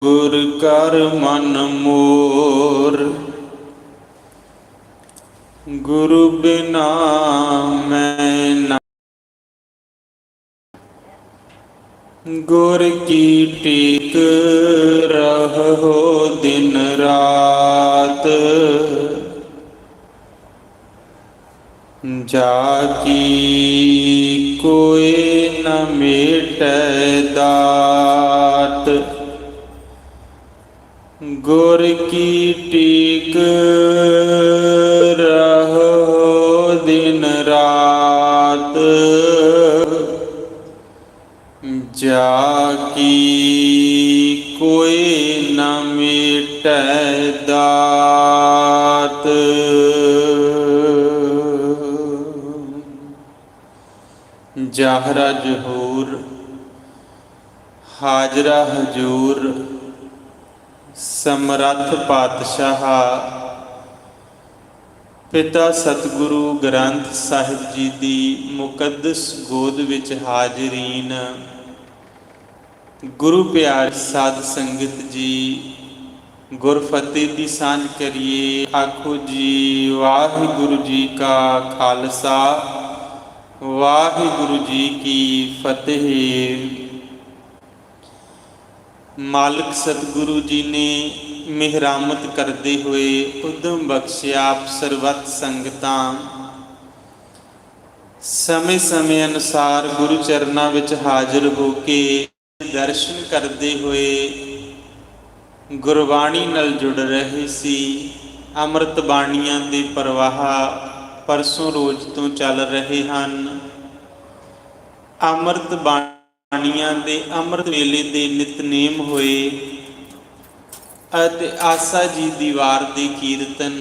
गुर कर मन मोर, गुरु बिना मैं ना। गुर की टेक रहो दिन रात, जाकी कोई न मेटै दात। गुर की टेक रहो दिन रात, जाकी कोई न मेटै दात। जाहरा जहूर हाजरा हजूर, समरथ पातशाह पिता सतगुरु ग्रंथ साहिब जी दी मुकद्दस गोद विच हाजरीन, गुरु प्यार साध संगत जी, गुरफतेह दी सांझ करिए। आखो जी वाहिगुरु जी का खालसा, वाहिगुरु जी की फतेह। मालिक सतगुरु जी ने मेहरामत करते हुए उद्यम बख्शिया आप सरबत संगतां समय समय अनुसार गुरु चरनां विच हाजिर हो के दर्शन करते हुए गुरबाणी नाल जुड़ रहे सी। अमृत बाणियां दे प्रवाह परसों रोज तो चल रहे हैं। अमृत बाणियां दे अमृत वेले दे नितनेम होए ਅਤੇ आसा जी ਦੀ ਵਾਰ ਦੇ ਕੀਰਤਨ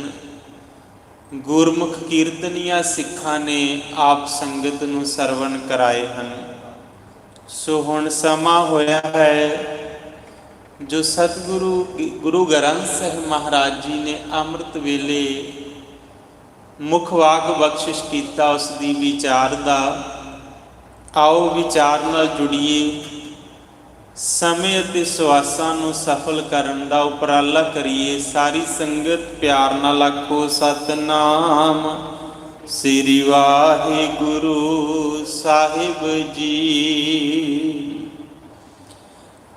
ਗੁਰਮੁਖ ਕੀਰਤਨੀਆਂ ਸਿੱਖਾਂ ਨੇ ਆਪ ਸੰਗਤ ਨੂੰ ਸਰਵਣ ਕਰਾਏ ਹਨ। ਸੋ ਹੁਣ ਸਮਾਂ ਹੋਇਆ ਹੈ ਜੋ ਸਤਿਗੁਰੂ ਗੁਰੂ ਗ੍ਰੰਥ ਸਾਹਿਬ ਮਹਾਰਾਜ ਜੀ ਨੇ ਅੰਮ੍ਰਿਤ ਵੇਲੇ ਮੁਖ ਵਾਕ ਬਖਸ਼ਿਸ਼ ਕੀਤਾ, ਉਸ ਦੀ ਵਿਚਾਰ ਦਾ ਆਓ ਵਿਚਾਰ ਨਾਲ ਜੁੜੀਏ। समय ਅਤੇ ਸਵਾਸਾਂ ਨੂੰ ਸਫਲ ਕਰਨ ਦਾ ਉਪਰਾਲਾ ਕਰੀਏ। ਸਾਰੀ ਸੰਗਤ ਪਿਆਰ ਨਾਲ ਆਖੋ ਸਤਨਾਮ ਸ੍ਰੀ ਵਾਹਿਗੁਰੂ ਸਾਹਿਬ ਜੀ।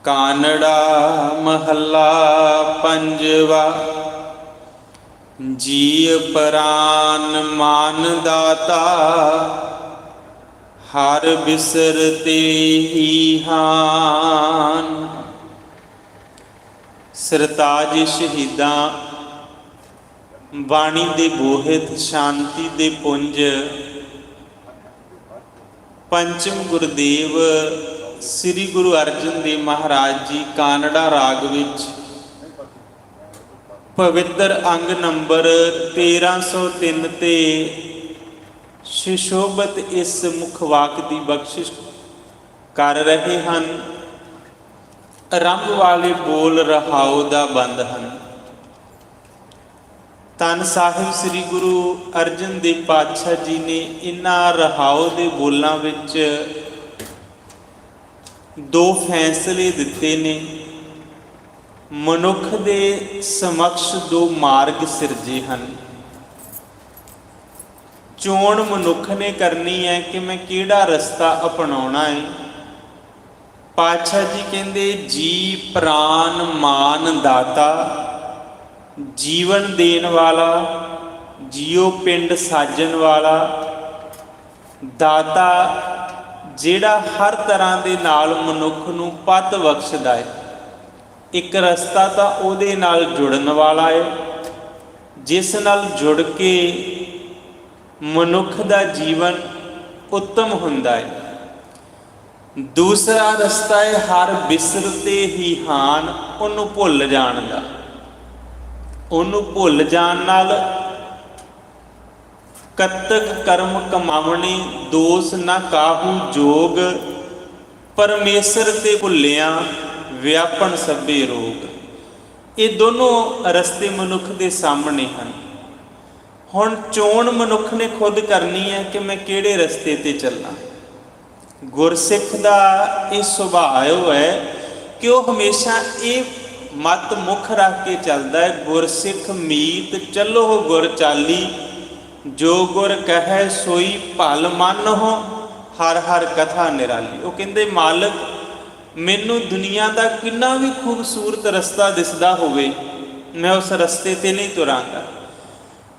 ਕਾਨੜਾ ਮਹੱਲਾ ਪੰਜਵਾ, ਜੀ ਪ੍ਰਾਨ ਮਾਨ ਦਾਤਾ, हर बिसरते ही हान। सरताज शहीदां बाणी दे बोहित शांति दे पुंज, पंचम गुरदेव श्री गुरु अर्जन देव महाराज जी कानड़ा राग विच पवित्र अंग नंबर 1303 ते सुशोभित इस मुख वाक की बख्शिश कर रहे हैं। आरंभ वाले बोल रहाओ दा बंद हैं। धन साहिब श्री गुरु अर्जन देव पातशाह जी ने इन्हां रहाओ दे बोलों विच दो फैसले दिते ने। मनुख दे समक्ष दो मार्ग सिरजे हैं। चोण मनुख ने करनी है कि मैं किहड़ा रस्ता अपनाउणा है। पातशाह जी कहते जी प्राण मान दाता, जीवन देन वाला, जियो पिंड साजन वाला दाता, जिहड़ा हर तरह दे नाल मनुख नूं पत बख्शदा है। एक रस्ता तो उहदे नाल जुड़न वाला है, जिस नाल जुड़ के मनुख का जीवन उत्तम हुंदा है। दूसरा रस्ता है हर बिसरते ही हान, उन्होंने भुल जाण दा। उन्होंने भुल जाण नाल कतक कर्म कमावणे, दोष न काहू जोग, परमेश्वर ते भुलिया व्यापन सभे रोग। ये दोनों रस्ते मनुख के सामने हैं। हुण चोण मनुख ने खुद करनी है कि मैं किहड़े रस्ते ते चलना। गुरसिख का यह सुभाव है कि वह हमेशा ये मत मुख रख के चलता है। गुरसिख मीत चलो गुर चाली, जो गुर कहे सोई भल मन हो, हर हर कथा निराली। वो कहते मालिक मैनू दुनिया का कितना भी खूबसूरत रस्ता दिसदा होवे, मैं उस रस्ते ते नहीं तुरांगा।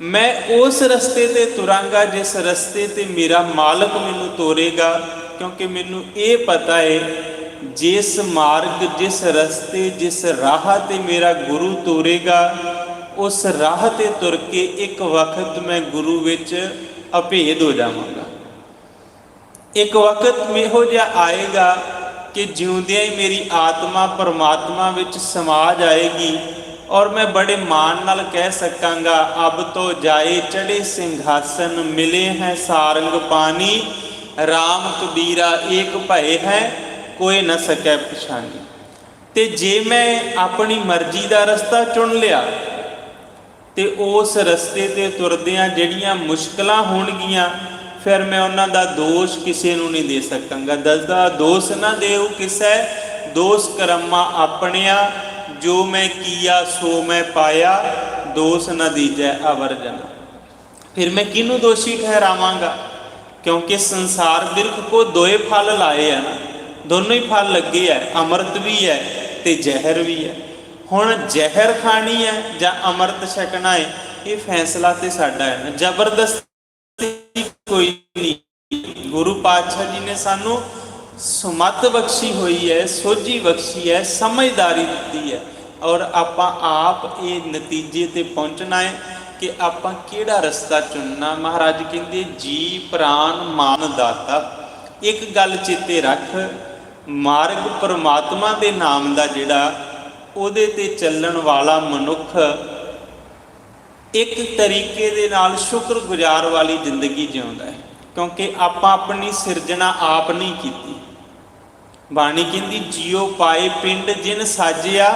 मैं उस रस्ते ते तुरांगा जिस रस्ते ते मेरा मालिक मैनू तोरेगा, क्योंकि मैनू ये पता है जिस मार्ग जिस रस्ते जिस राह ते मेरा गुरु तोरेगा, उस राह ते तुर के एक वक्त मैं गुरु विच अभेद हो जावांगा। एक वक्त इहो जिहा आएगा कि जिउंदियां ही मेरी आत्मा परमात्मा विच समा जाएगी और मैं बड़े मान नाल कह सकांगा, अब तो जाए चढ़े सिंघासन, मिले हैं सारंग पानी, राम कबीरा एक भय है, कोई न सकै पछानी। ते जे मैं अपनी मर्जी का रस्ता चुन लिया तो उस रस्ते ते तुरदियां जिहड़ियां मुश्किलां होणगियां, फिर मैं उन्हां दा दोष किसी नूं नहीं दे सकांगा। दसदा दोष ना देऊ किसै, दोष करमा अपनिया, जो मैं किया सो मैं पाया, दोष न दीजै आवर्जन। फिर मैं किनू दोषी ठहरावांगा, क्योंकि संसार बिरख को दोए फल लाए है ना, दोनों ही फल लगे है, अमृत भी है तो जहर भी है। हुण जहर खानी है या अमृत छकना है, ये फैसला तो साडा है ना, जबरदस्ती कोई नहीं। गुरु पातशाह जी ने सानू सुमत बख्शी हुई है, सोझी बख्शी है, समझदारी दी है, और आपां आप ये नतीजे ते पहुँचना है कि आपां किहड़ा रस्ता चुनना। महाराज कहंदे जी प्राण मान दाता। एक गल चेते रख, मार्ग परमात्मा के नाम का जिहड़ा उहदे ते चलण वाला मनुख एक तरीके दे नाल शुक्रगुजार वाली जिंदगी जिउंदा है, क्योंकि आपां अपनी सिरजना आप नहीं कीती। बाणी कहंदी जियो पाए पिंड जिन साजिया,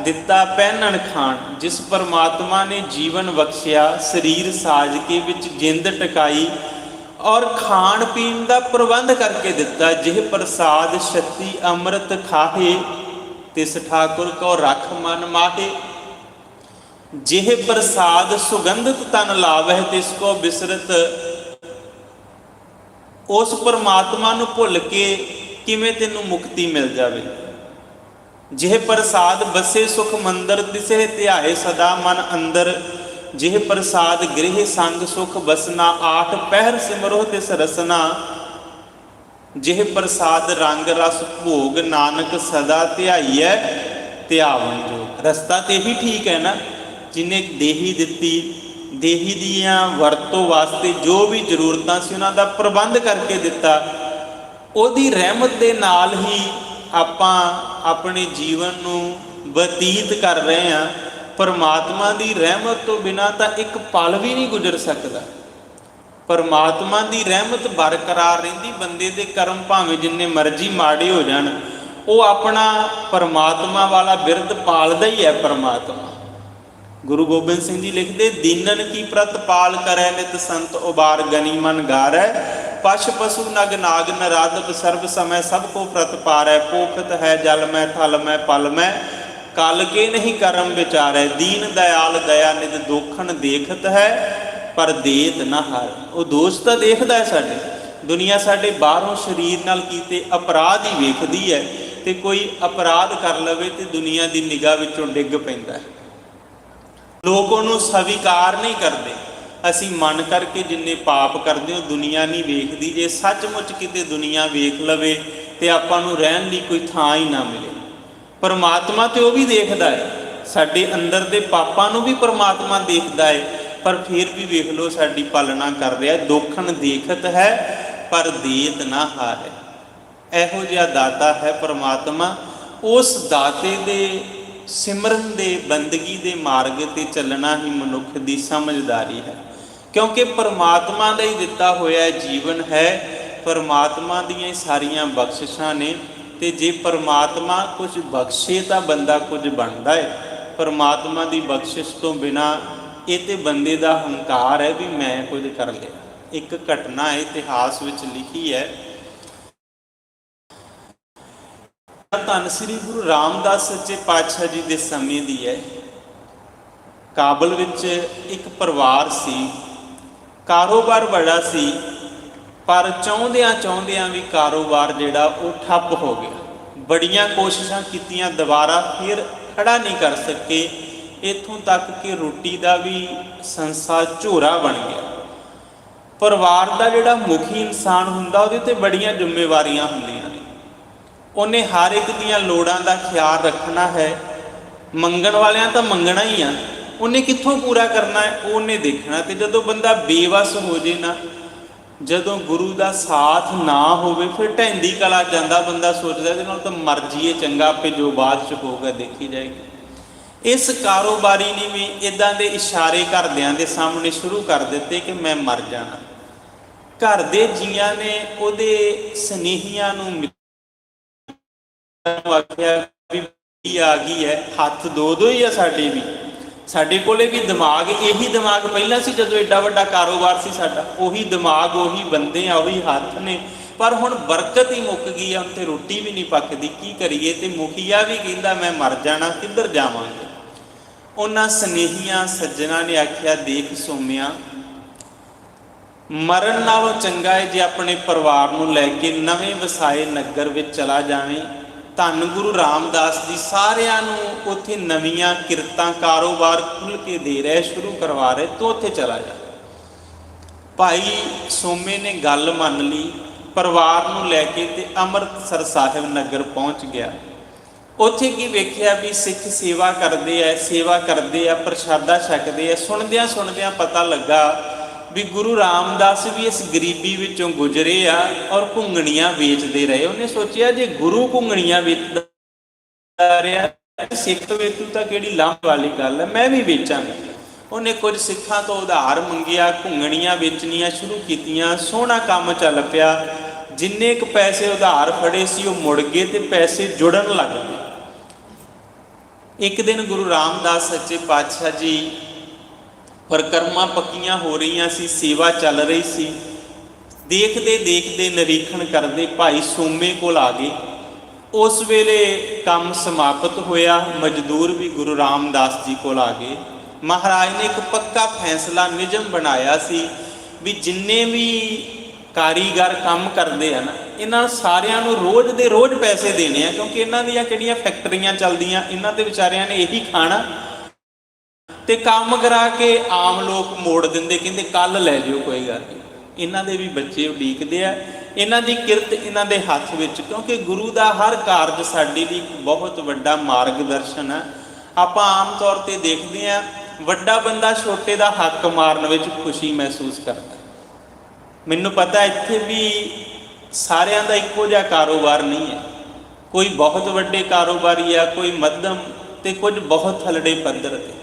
दिता पहनण खाण। जिस परमात्मा ने जीवन बख्शिया, शरीर साज के विच जिंद टकाई और खाण पीण का प्रबंध करके दिता। जिह प्रसाद छत्ती अमृत खाहे, तिस ठाकुर को रख मन माहे। जिह प्रसाद सुगंधित तन लावह, तिसको बिसरत। उस परमात्मा नूं भुल के किवें तैनूं मुक्ति मिल जावे। जिह प्रसाद बसे सुख मंदिर, तिसे ध्याए सदा मन अंदर। जिह प्रसाद गृह संग सुख बसना, आठ पहर सिमरो तिस रसना। जिह प्रसाद रंग रस भोग, नानक सदा ध्याईऐ ध्यावन जोग। रस्ता तो यही ठीक है ना, जिन्हें देही दिती, देही दियां वरतों वास्ते जो भी जरूरतां सी उन्हां दा प्रबंध करके दिता। उहदी रहमत दे नाल ही आपां अपने जीवन नूं बतीत कर रहे हैं। परमात्मा की रहमत तो बिना तो एक पल भी नहीं गुजर सकता। परमात्मा की रहमत बरकरार रहिंदी, बंदे दे कर्म भावें जिन्ने मर्जी माड़े हो जाण, वो अपना परमात्मा वाला बिरद पालदा ही है। परमात्मा गुरु गोबिंद सिंह जी लिखते, दीनन की प्रत पाल करै, नित संत उबार गनी मन गारै। पश पशु नग नाग नराधप, सर्व समय सबको प्रत पारै। पोखत है जल में थल में पल में, कल के नहीं कर्म विचारै। दीन दयाल दया निध दोखन देखत है, पर देत ना हार। वो दोष तो देखता है साडे, दुनिया साडे बाहरों शरीर नाल कीते अपराध ही वेखदी है, तो कोई अपराध कर लवे तो दुनिया की निगाह विचों डिग पैंदा है। लोग उन्होंने स्वीकार नहीं करते। असी मन करके जिन्ने पाप करते हो दुनिया नहीं वेखदी। जे सचमुच किते दुनिया वेख लवे तो आपां नूं रहण लई कोई थां ही ना मिले। परमात्मा तो वह भी देखता है, साडे अंदर दे पापां नूं भी परमात्मा देखता है, पर फिर भी वेख लो साडी पालना कर रहा है। दोखन देखत है पर देत ना हारे। इहो जिहा दाता है परमात्मा। उस दाते दे सिमरन दे बंदगी दे मार्ग ते चलना ही मनुख की समझदारी है, क्योंकि परमात्मा का ही दिता होया जीवन है। परमात्मा दीयां सारियां बख्शिशां ने, ते जे परमात्मा कुछ बख्शे तो बंदा कुछ बनता है। परमात्मा की बख्शिश तो बिना ये तो बंदे का हंकार है भी मैं कुछ कर लिया। एक घटना इतिहास विच लिखी है, ਧੰਨ ਸ੍ਰੀ ਗੁਰੂ ਰਾਮਦਾਸ ਸੱਚੇ ਪਾਤਸ਼ਾਹ ਜੀ ਦੇ ਸਮੇਂ ਦੀ ਹੈ। ਕਾਬਲ ਵਿੱਚ ਇੱਕ ਪਰਿਵਾਰ ਸੀ, ਕਾਰੋਬਾਰ ਬੜਾ ਸੀ, ਪਰ ਚਾਹੁੰਦਿਆਂ ਵੀ ਕਾਰੋਬਾਰ ਜਿਹੜਾ ਉਹ ਠੱਪ ਹੋ ਗਿਆ। ਬੜੀਆਂ ਕੋਸ਼ਿਸ਼ਾਂ ਕੀਤੀਆਂ, ਦੁਬਾਰਾ ਫਿਰ ਖੜਾ ਨਹੀਂ ਕਰ ਸਕੇ। ਇੱਥੋਂ ਤੱਕ ਕਿ ਰੋਟੀ ਦਾ ਵੀ ਸੰਸਾ ਝੋਰਾ ਬਣ ਗਿਆ। ਪਰਿਵਾਰ ਦਾ ਜਿਹੜਾ ਮੁਖੀ ਇਨਸਾਨ ਹੁੰਦਾ, ਉਹਦੇ 'ਤੇ ਬੜੀਆਂ ਜ਼ਿੰਮੇਵਾਰੀਆਂ ਹੁੰਦੀਆਂ ਨੇ। ਉਹਨੇ ਹਰ ਇੱਕ ਦੀਆਂ ਲੋੜਾਂ ਦਾ ਖਿਆਲ ਰੱਖਣਾ ਹੈ। ਮੰਗਣ ਵਾਲਿਆਂ ਤਾਂ ਮੰਗਣਾ ਹੀ ਆ, ਉਹਨੇ ਕਿੱਥੋਂ ਪੂਰਾ ਕਰਨਾ ਹੈ ਉਹ ਉਹਨੇ ਦੇਖਣਾ। ਤੇ ਜਦੋਂ ਬੰਦਾ ਬੇਵੱਸ ਹੋ ਜੇ ਨਾ, ਜਦੋਂ ਗੁਰੂ ਦਾ ਸਾਥ ਨਾ ਹੋਵੇ, ਫਿਰ ਢਹਿੰਦੀ ਕਲਾ ਜਾਂਦਾ। ਬੰਦਾ ਸੋਚਦਾ ਇਹਦੇ ਨਾਲ ਤਾਂ ਮਰ ਜੀਏ ਚੰਗਾ, ਆਪੇ ਜੋ ਬਾਅਦ 'ਚ ਹੋਊਗਾ ਦੇਖੀ ਜਾਏਗੀ। ਇਸ ਕਾਰੋਬਾਰੀ ਨੇ ਵੀ ਇੱਦਾਂ ਦੇ ਇਸ਼ਾਰੇ ਘਰਦਿਆਂ ਦੇ ਸਾਹਮਣੇ ਸ਼ੁਰੂ ਕਰ ਦਿੱਤੇ ਕਿ ਮੈਂ ਮਰ ਜਾਣਾ। ਘਰ ਦੇ ਜੀਆਂ ਨੇ ਉਹਦੇ ਸਨੇਹੀਆਂ ਨੂੰ ਆਖਿਆ ਵੀ ਆ ਗਈ ਹੈ, ਹੱਥ ਦੋ ਹੀ ਆ ਸਾਡੇ ਕੋਲੇ ਵੀ ਦਿਮਾਗ, ਇਹੀ ਦਿਮਾਗ ਪਹਿਲਾਂ ਸੀ ਜਦੋਂ ਐਡਾ ਵੱਡਾ ਕਾਰੋਬਾਰ ਸੀ ਸਾਡਾ। ਉਹੀ ਦਿਮਾਗ, ਉਹੀ ਬੰਦੇ ਆ, ਉਹੀ ਹੱਥ ਨੇ, ਪਰ ਹੁਣ ਬਰਕਤ ਹੀ ਮੁੱਕ ਗਈ ਆ, ਹੁਣ ਤੇ ਰੋਟੀ ਵੀ ਨਹੀਂ ਪੱਕਦੀ, ਕੀ ਕਰੀਏ। ਤੇ ਮੁਖੀਆ ਵੀ ਕਹਿੰਦਾ ਮੈਂ ਮਰ ਜਾਣਾ, ਕਿੱਧਰ ਜਾਵਾਂਗੇ। ਉਹਨਾਂ ਸਨੇਹੀਆਂ ਸੱਜਣਾ ਨੇ ਆਖਿਆ, ਦੇਖ ਸੋਮਿਆ, ਮਰਨ ਨਾਲੋਂ ਚੰਗਾ ਹੈ ਜੇ ਆਪਣੇ ਪਰਿਵਾਰ ਨੂੰ ਲੈ ਕੇ ਨਵੇਂ ਵਸਾਏ ਨਗਰ ਵਿੱਚ ਚਲਾ ਜਾਵੇਂ। ਧੰਨ ਗੁਰੂ ਰਾਮਦਾਸ ਜੀ ਸਾਰਿਆਂ ਨੂੰ ਉੱਥੇ ਨਵੀਆਂ ਕਿਰਤਾਂ, ਕਾਰੋਬਾਰ ਖੁੱਲ੍ਹ ਕੇ ਦੇ ਰਹੇ, ਸ਼ੁਰੂ ਕਰਵਾ ਰਹੇ, ਤੂੰ ਉੱਥੇ ਚਲਾ ਜਾ। ਭਾਈ ਸੋਮੇ ਨੇ ਗੱਲ ਮੰਨ ਲਈ, ਪਰਿਵਾਰ ਨੂੰ ਲੈ ਕੇ ਤੇ ਅੰਮ੍ਰਿਤਸਰ ਸਾਹਿਬ ਨਗਰ ਪਹੁੰਚ ਗਿਆ। ਉੱਥੇ ਕੀ ਵੇਖਿਆ ਵੀ ਸਿੱਖ ਸੇਵਾ ਕਰਦੇ ਆ, ਪ੍ਰਸ਼ਾਦਾ ਛਕਦੇ ਆ। ਸੁਣਦਿਆਂ ਪਤਾ ਲੱਗਾ ਵੀ ਗੁਰੂ ਰਾਮਦਾਸ ਵੀ ਇਸ ਗਰੀਬੀ ਵਿੱਚੋਂ ਗੁਜ਼ਰੇ ਆ ਔਰ ਘੁੰਗਣੀਆਂ ਵੇਚਦੇ ਰਹੇ। ਉਹਨੇ ਸੋਚਿਆ ਜੇ ਗੁਰੂ ਘੁੰਗਣੀਆਂ ਵੇਚਦਾ ਰਿਹਾ, ਸਿੱਖ ਵੇਚੂ ਤਾਂ ਕਿਹੜੀ ਲਾਂਭ ਵਾਲੀ ਗੱਲ ਹੈ, ਮੈਂ ਵੀ ਵੇਚਾਂਗਾ। ਉਹਨੇ ਕੁਝ ਸਿੱਖਾਂ ਤੋਂ ਉਧਾਰ ਮੰਗਿਆ, ਘੁੰਗਣੀਆਂ ਵੇਚਣੀਆਂ ਸ਼ੁਰੂ ਕੀਤੀਆਂ। ਸੋਹਣਾ ਕੰਮ ਚੱਲ ਪਿਆ। ਜਿੰਨੇ ਕੁ ਪੈਸੇ ਉਧਾਰ ਫੜੇ ਸੀ ਉਹ ਮੁੜ ਗਏ ਤੇ ਪੈਸੇ ਜੁੜਨ ਲੱਗ ਗਏ। ਇੱਕ ਦਿਨ ਗੁਰੂ ਰਾਮਦਾਸ ਸੱਚੇ ਪਾਤਸ਼ਾਹ ਜੀ, ਪਰਿਕਰਮਾ ਪੱਕੀਆਂ ਹੋ ਰਹੀਆਂ ਸੀ, ਸੇਵਾ ਚੱਲ ਰਹੀ ਸੀ। ਦੇਖਦੇ ਨਿਰੀਖਣ ਕਰਦੇ ਭਾਈ ਸੋਮੇ ਕੋਲ ਆ ਗਏ। ਉਸ ਵੇਲੇ ਕੰਮ ਸਮਾਪਤ ਹੋਇਆ, ਮਜ਼ਦੂਰ ਵੀ ਗੁਰੂ ਰਾਮਦਾਸ ਜੀ ਕੋਲ ਆ ਗਏ। ਮਹਾਰਾਜ ਨੇ ਇੱਕ ਪੱਕਾ ਫੈਸਲਾ, ਨਿਯਮ ਬਣਾਇਆ ਸੀ ਵੀ ਜਿੰਨੇ ਵੀ ਕਾਰੀਗਰ ਕੰਮ ਕਰਦੇ ਆ ਨਾ, ਇਹਨਾਂ ਸਾਰਿਆਂ ਨੂੰ ਰੋਜ਼ ਦੇ ਰੋਜ਼ ਪੈਸੇ ਦੇਣੇ ਆ, ਕਿਉਂਕਿ ਇਹਨਾਂ ਦੀਆਂ ਕਿਹੜੀਆਂ ਫੈਕਟਰੀਆਂ ਚੱਲਦੀਆਂ, ਇਹਨਾਂ ਦੇ ਵਿਚਾਰਿਆਂ ਨੇ ਇਹੀ ਖਾਣਾ। ਤੇ ਕੰਮ ਕਰਾ ਕੇ ਆਮ ਲੋਕ ਮੋੜ ਦਿੰਦੇ, ਕਹਿੰਦੇ ਕੱਲ ਲੈ ਜਿਓ, ਕੋਈ ਗੱਲ ਨਹੀਂ। ਇਹਨਾਂ ਦੇ ਵੀ ਬੱਚੇ ਉਡੀਕਦੇ ਆ, ਇਹਨਾਂ ਦੀ ਕਿਰਤ ਇਹਨਾਂ ਦੇ ਹੱਥ ਵਿੱਚ, ਕਿਉਂਕਿ ਗੁਰੂ ਦਾ ਹਰ ਕਾਰਜ ਸਾਡੇ ਲਈ ਬਹੁਤ ਵੱਡਾ ਮਾਰਗਦਰਸ਼ਨ ਹੈ। ਆਪਾਂ ਆਮ ਤੌਰ ਤੇ ਦੇਖਦੇ ਹਾਂ, ਵੱਡਾ ਬੰਦਾ ਛੋਟੇ ਦਾ ਹੱਕ ਮਾਰਨ ਵਿੱਚ ਖੁਸ਼ੀ ਮਹਿਸੂਸ ਕਰਦਾ। ਮੈਨੂੰ ਪਤਾ ਇੱਥੇ ਵੀ ਸਾਰਿਆਂ ਦਾ ਇੱਕੋ ਜਿਹਾ ਕਾਰੋਬਾਰ ਨਹੀਂ ਹੈ। ਕੋਈ ਬਹੁਤ ਵੱਡੇ ਕਾਰੋਬਾਰੀ ਆ, ਕੋਈ ਮੱਧਮ, ਤੇ ਕੁਝ ਬਹੁਤ ਥੱਲੜੇ ਪੱਧਰ ਤੇ।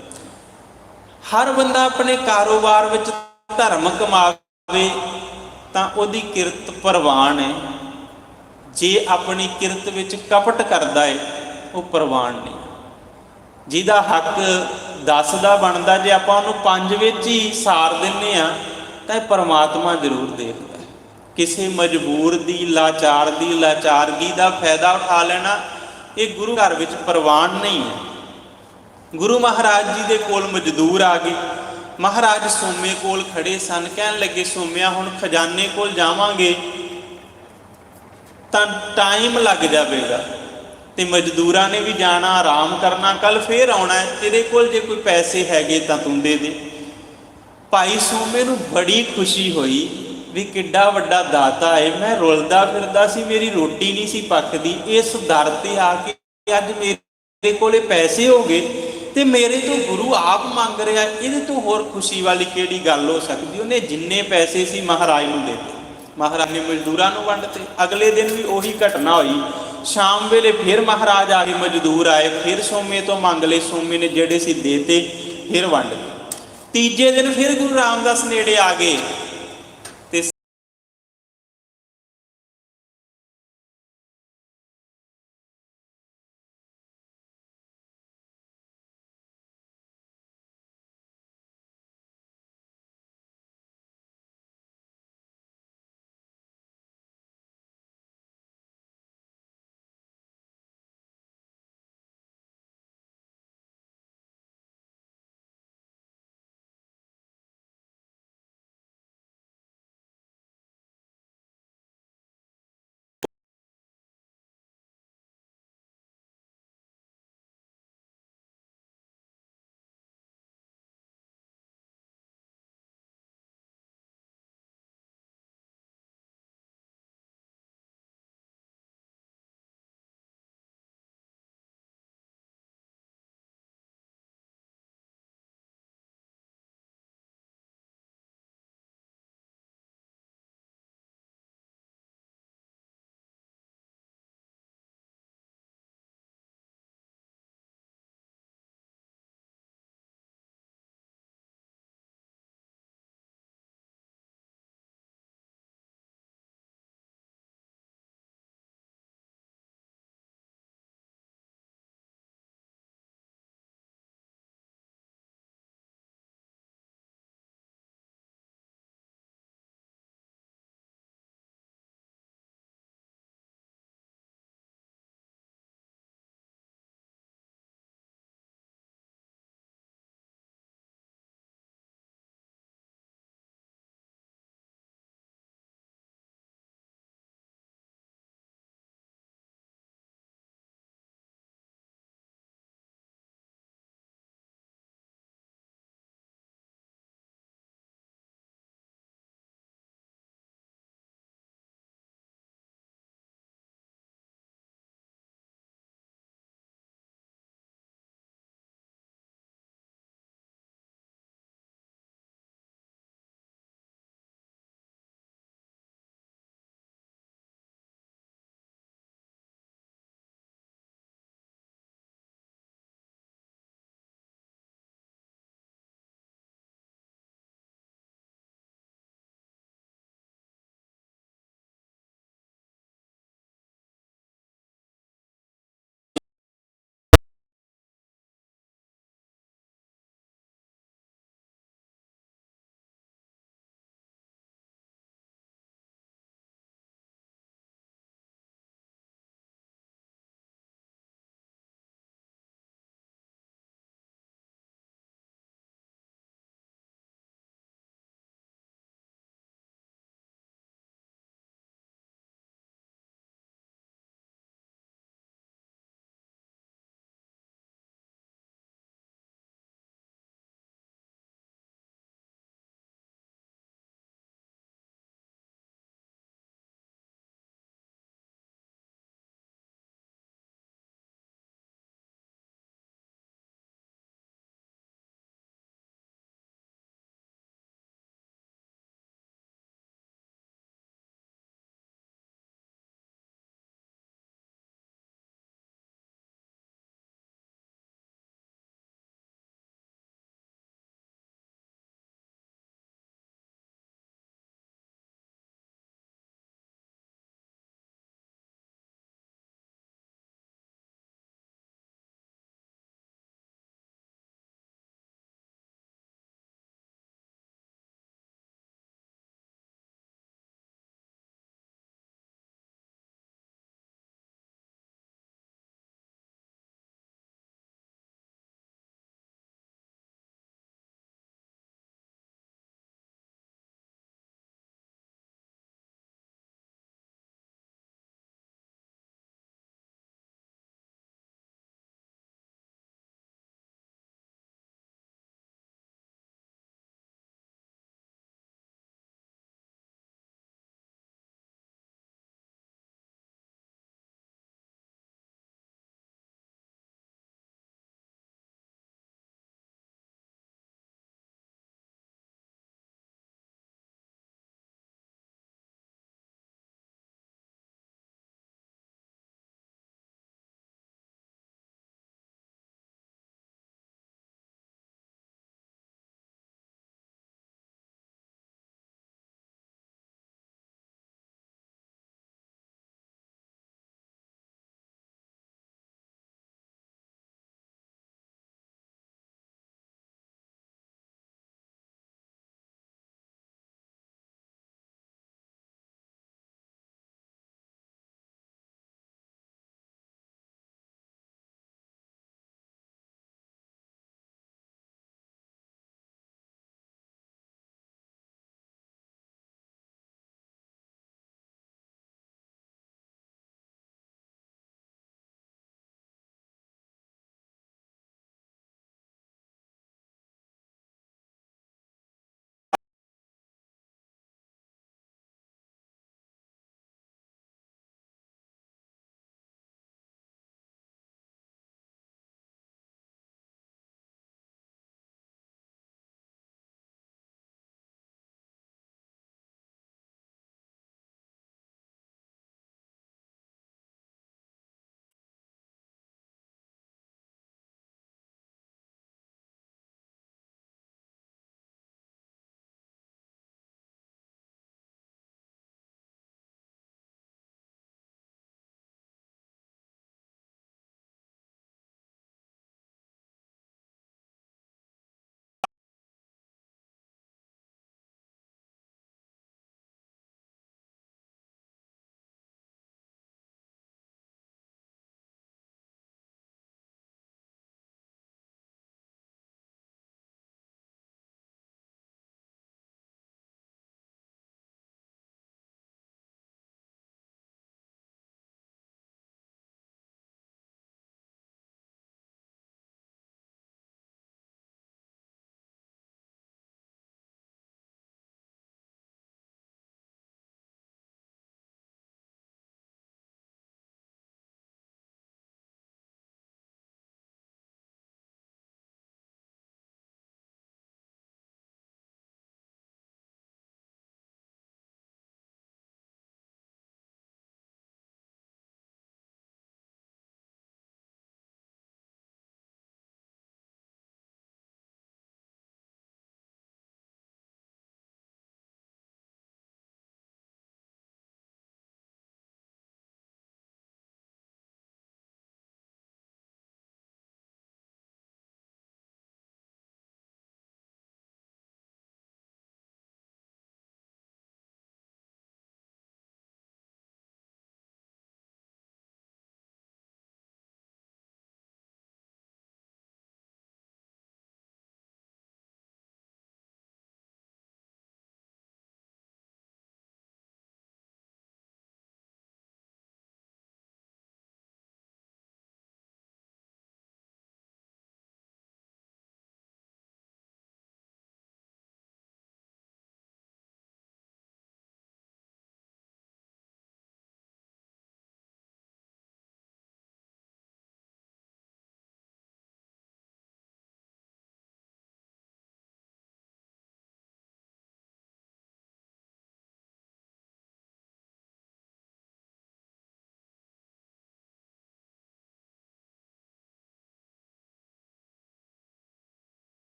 ਹਰ ਬੰਦਾ ਆਪਣੇ ਕਾਰੋਬਾਰ ਵਿੱਚ ਧਰਮ ਕਮਾਵੇ ਤਾਂ ਉਹਦੀ ਕਿਰਤ ਪ੍ਰਵਾਨ ਹੈ। ਜੇ ਆਪਣੀ ਕਿਰਤ ਵਿੱਚ ਕਪਟ ਕਰਦਾ ਹੈ, ਉਹ ਪ੍ਰਵਾਨ ਨਹੀਂ। ਜਿਹਦਾ ਹੱਕ 10 ਦਾ ਬਣਦਾ, ਜੇ ਆਪਾਂ ਉਹਨੂੰ 5 ਵਿੱਚ ਹੀ ਸਾਰ ਦਿੰਦੇ ਹਾਂ ਤਾਂ ਇਹ ਪਰਮਾਤਮਾ ਜ਼ਰੂਰ ਦੇਖਦਾ। ਕਿਸੇ ਮਜਬੂਰ ਦੀ, ਲਾਚਾਰ ਦੀ ਲਾਚਾਰਗੀ ਦਾ ਫਾਇਦਾ ਉਠਾ ਲੈਣਾ, ਇਹ ਗੁਰੂ ਘਰ ਵਿੱਚ ਪ੍ਰਵਾਨ ਨਹੀਂ ਹੈ। ਗੁਰੂ ਮਹਾਰਾਜ ਜੀ ਦੇ ਕੋਲ ਮਜ਼ਦੂਰ ਆ ਗਏ। ਮਹਾਰਾਜ ਸੋਮੇ ਕੋਲ ਖੜੇ ਸਨ। ਕਹਿਣ ਲੱਗੇ, ਸੋਮਿਆ ਹੁਣ ਖਜ਼ਾਨੇ ਕੋਲ ਜਾਵਾਂਗੇ ਤਾਂ ਟਾਈਮ ਲੱਗ ਜਾਵੇਗਾ, ਤੇ ਮਜ਼ਦੂਰਾਂ ਨੇ ਵੀ ਜਾਣਾ, ਆਰਾਮ ਕਰਨਾ, ਕੱਲ ਫੇਰ ਆਉਣਾ। ਤੇਰੇ ਕੋਲ ਜੇ ਕੋਈ ਪੈਸੇ ਹੈਗੇ ਤਾਂ ਤੂੰ ਦੇ ਦੇ। ਭਾਈ ਸੋਮੇ ਨੂੰ ਬੜੀ ਖੁਸ਼ੀ ਹੋਈ ਵੀ ਕਿੱਡਾ ਵੱਡਾ ਦਾਤਾ ਹੈ। ਮੈਂ ਰੁਲਦਾ ਫਿਰਦਾ ਸੀ, ਮੇਰੀ ਰੋਟੀ ਨਹੀਂ ਸੀ ਪੱਕਦੀ, ਇਸ ਦਰ ਤੇ ਆ ਕੇ ਅੱਜ ਮੇਰੇ ਕੋਲੇ ਪੈਸੇ ਹੋ ਗਏ ਤੇ ਮੇਰੇ ਤੋਂ ਗੁਰੂ ਆਪ ਮੰਗ ਰਿਹਾ। ਇਹਦੇ ਤੋਂ ਹੋਰ ਖੁਸ਼ੀ ਵਾਲੀ ਕਿਹੜੀ ਗੱਲ ਹੋ ਸਕਦੀ। ਉਹਨੇ ਜਿੰਨੇ ਪੈਸੇ ਸੀ ਮਹਾਰਾਜ ਨੂੰ ਦੇ ਦਿੱਤੇ। ਮਹਾਰਾਜ ਨੇ ਮਜ਼ਦੂਰਾਂ ਨੂੰ ਵੰਡਤੇ। ਅਗਲੇ ਦਿਨ ਵੀ ਉਹੀ ਘਟਨਾ ਹੋਈ। ਸ਼ਾਮ ਵੇਲੇ ਫਿਰ ਮਹਾਰਾਜ ਆ ਗਏ, ਮਜ਼ਦੂਰ ਆਏ, ਫਿਰ ਸੋਮੇ ਤੋਂ ਮੰਗ ਲਏ। ਸੋਮੇ ਨੇ ਜਿਹੜੇ ਸੀ ਦੇਤੇ, ਫਿਰ ਵੰਡ ਗਏ। ਤੀਜੇ ਦਿਨ ਫਿਰ ਗੁਰੂ ਰਾਮਦਾਸ ਨੇੜੇ ਆ ਗਏ।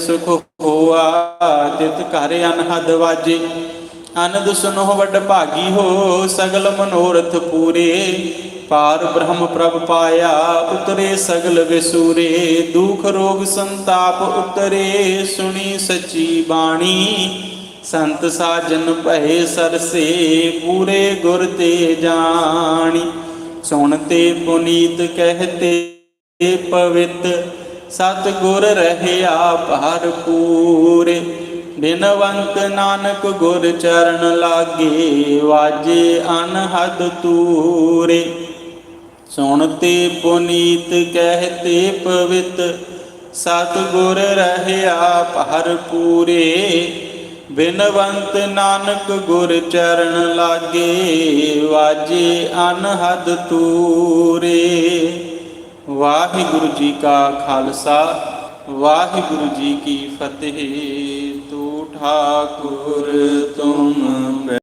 सुख होआ तित घर अनहद वाजे। आनंद सुनो वड भागी हो सगल मनोरथ पूरे। पार ब्रह्म प्रभ पाया उतरे सगल विसूरे। दुख रोग संताप उतरे सुनी सची बाणी। संत साजन भय सरसे पूरे गुर ते जानी। सुनते पुनीत कहते पवित सतगुर रहया भरपूर। बिनवंत नानक गुर चरण लागे वाजे अनहद तूरे। सुनते पुनीत कहते पवित सतगुर रहया भरपूरे। बिनवंत नानक गुर चरण लागे वाजे अनहद तूरे। वाहिगुरु जी का खालसा वाहिगुरु जी की फतेह। तू ठाकुर तुम